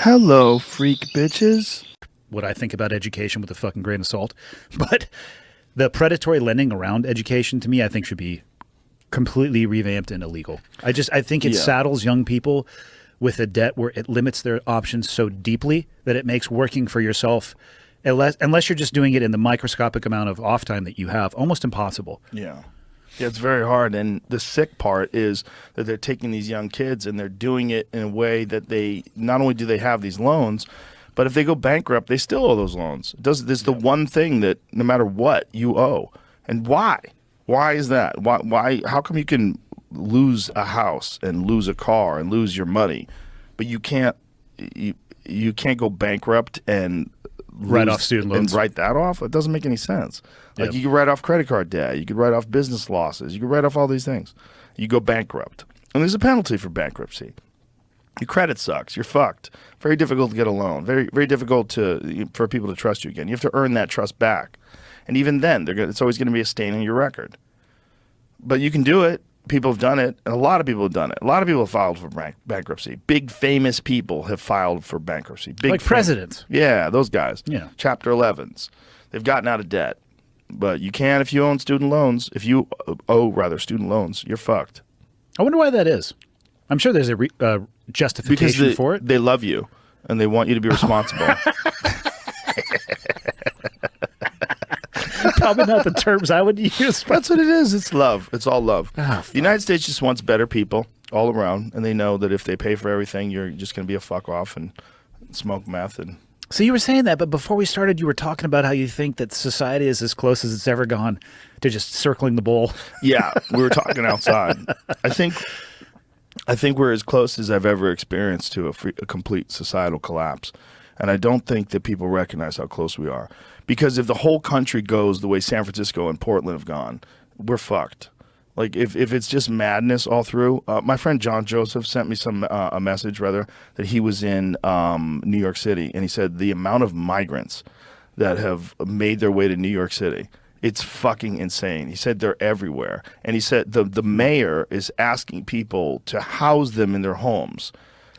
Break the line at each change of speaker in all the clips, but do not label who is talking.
Hello, freak bitches.
What I think about education with a fucking grain of salt. But the predatory lending around education, to me, I think should be completely revamped and illegal. I think it saddles young people with a debt where it limits their options so deeply that it makes working for yourself, unless you're just doing it in the microscopic amount of off time that you have, almost impossible.
Yeah, it's very hard. And the sick part is that they're taking these young kids and they're doing it in a way that they not only do they have these loans, but if they go bankrupt, they still owe those loans. This is the one thing that no matter what you owe. And why? Why is that? Why? How come you can lose a house and lose a car and lose your money, but you can't go bankrupt and
write off student loans
and write that off? It doesn't make any sense. Like you could write off credit card debt, you could write off business losses, you could write off all these things. You go bankrupt, and there's a penalty for bankruptcy. Your credit sucks. You're fucked. Very difficult to get a loan. Very, very difficult for people to trust you again. You have to earn that trust back. And even then, it's always going to be a stain on your record. But you can do it. People have done it. And a lot of people have done it. A lot of people have filed for bankruptcy. Big, famous people have filed for bankruptcy. Like
presidents.
Yeah, those guys.
Yeah.
Chapter 11s. They've gotten out of debt. But you can if you own student loans. If you owe student loans, you're fucked.
I wonder why that is. I'm sure there's a justification for it.
They love you, and they want you to be responsible.
Probably not the terms I would use.
That's what it is. It's love. It's all love. The United States just wants better people all around, and they know that if they pay for everything, you're just going to be a fuck off and smoke meth. And
so you were saying that, but before we started, you were talking about how you think that society is as close as it's ever gone to just circling the bowl.
Yeah, we were talking outside. I think we're as close as I've ever experienced to a complete societal collapse. And I don't think that people recognize how close we are. Because if the whole country goes the way San Francisco and Portland have gone, we're fucked. Like, if it's just madness all through. My friend John Joseph sent me a message, that he was in New York City. And he said the amount of migrants that have made their way to New York City, it's fucking insane. He said they're everywhere. And he said the mayor is asking people to house them in their homes.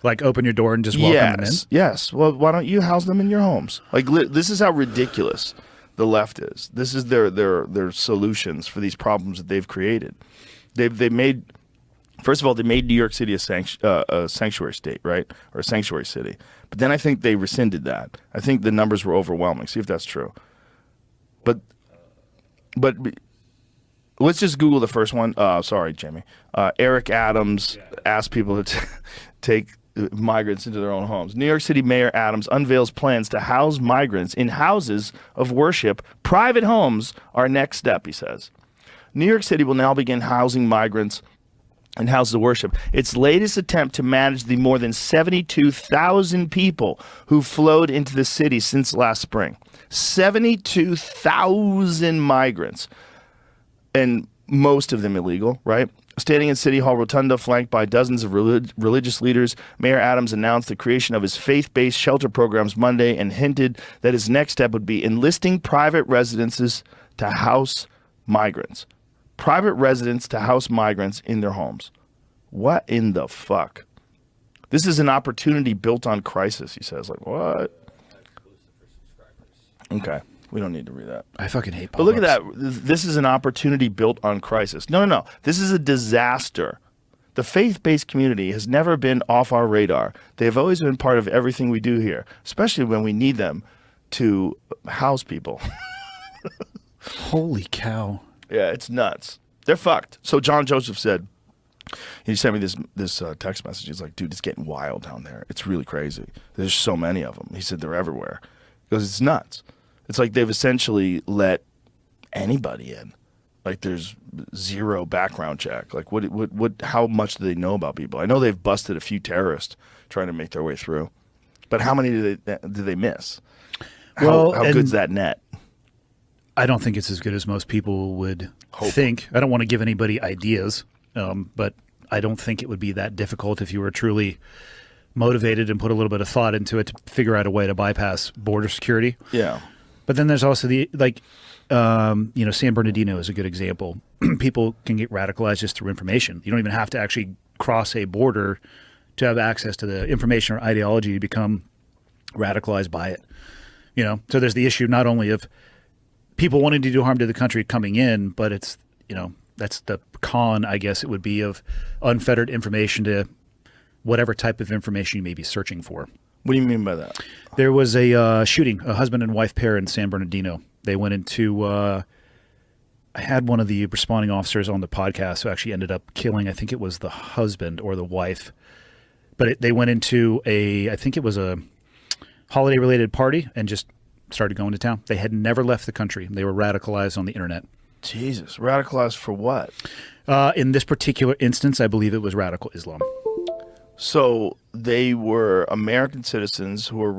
Like open your door and just welcome them in?
Yes. Well, why don't you house them in your homes? Like, this is how ridiculous the left is. This is their solutions for these problems that they've created. They made, first of all, they made New York City a sanctuary state, right? Or a sanctuary city. But then I think they rescinded that. I think the numbers were overwhelming. See if that's true. But let's just Google the first one. Sorry, Jamie. Eric Adams asked people to take migrants into their own homes. New York City Mayor Adams unveils plans to house migrants in houses of worship. Private homes are next step, he says. New York City will now begin housing migrants in houses of worship. Its latest attempt to manage the more than 72,000 people who flowed into the city since last spring. 72,000 migrants, and most of them illegal, right? Standing in City Hall Rotunda, flanked by dozens of religious leaders, Mayor Adams announced the creation of his faith-based shelter programs Monday and hinted that his next step would be enlisting private residences to house migrants. Private residents to house migrants in their homes. What in the fuck? This is an opportunity built on crisis, he says. Like, what? Okay. We don't need to read that.
I fucking hate
But look at that. This is an opportunity built on crisis. No. This is a disaster. The faith-based community has never been off our radar. They've always been part of everything we do here, especially when we need them to house people.
Holy cow.
Yeah, it's nuts. They're fucked. So John Joseph said, he sent me this text message. He's like, dude, it's getting wild down there. It's really crazy. There's so many of them. He said they're everywhere. He goes, it's nuts. It's like they've essentially let anybody in. Like there's zero background check. Like what? How much do they know about people? I know they've busted a few terrorists trying to make their way through, but how many do they miss? How good's that net?
I don't think it's as good as most people would think. I don't want to give anybody ideas, but I don't think it would be that difficult if you were truly motivated and put a little bit of thought into it to figure out a way to bypass border security.
Yeah.
But then there's also San Bernardino is a good example. People can get radicalized just through information. You don't even have to actually cross a border to have access to the information or ideology to become radicalized by it. So there's the issue not only of people wanting to do harm to the country coming in, but it's, that's the con, I guess it would be, of unfettered information to whatever type of information you may be searching for.
What do you mean by that?
There was a shooting, a husband and wife pair in San Bernardino. They went into, I had one of the responding officers on the podcast who actually ended up killing, I think it was the husband or the wife. But they went into I think it was a holiday-related party and just started going to town. They had never left the country. They were radicalized on the internet.
Jesus, radicalized for what?
In this particular instance, I believe it was radical Islam.
So they were American citizens who were